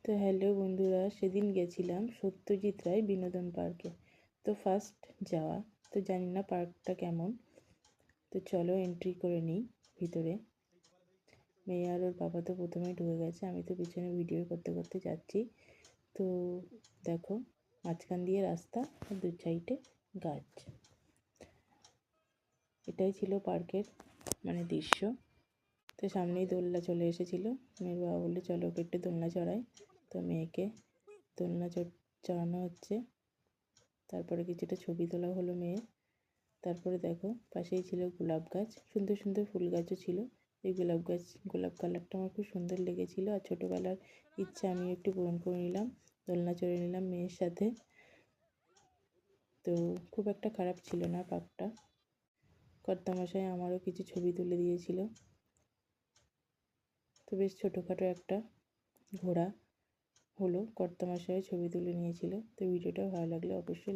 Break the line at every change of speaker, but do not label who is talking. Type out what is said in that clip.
তো হ্যালো বন্ধুরা, সেদিন গেছিলাম সত্যজিৎ রায় বিনোদন পার্কে। তো ফার্স্ট যাওয়া, তো জানি না পার্কটা কেমন। তো চলো এন্ট্রি করে নিই ভিতরে। মেয়ে আর ওর বাবা তো প্রথমেই ঢুকে গেছে, আমি তো পিছনে ভিডিও করতে করতে যাচ্ছি। তো দেখো, মাঝখান দিয়ে রাস্তা আর দু সাইডে গাছ। এটাই ছিল পার্কের দৃশ্য। তো সামনেই দোলনা চলে এসেছিলো। মেয়ের বাবা বললে চলো ওকে একটু দোলনা চড়াই। তো মেয়েকে দোলনা চড়ানো হচ্ছে। তারপরে কিছুটা ছবি তোলা হলো মেয়ের। তারপরে দেখো পাশেই ছিল গোলাপ গাছ, সুন্দর সুন্দর ফুল গাছও ছিল। এই গোলাপ কালারটা আমার খুব সুন্দর লেগেছিল, আর ছোটোবেলার ইচ্ছা আমি একটু পূরণ করে নিলাম। দোলনা চড়ে নিলাম মেয়ের সাথে। তো খুব একটা খারাপ ছিল না পার্কটা। কর্তামশাই আমারও কিছু ছবি তুলে দিয়েছিল। তো বেশ ছোটোখাটো একটা ঘোরা হলো, কর্তামশাই ছবি তুলে নিয়েছিল। তো ভিডিওটা ভালো লাগলে অবশ্যই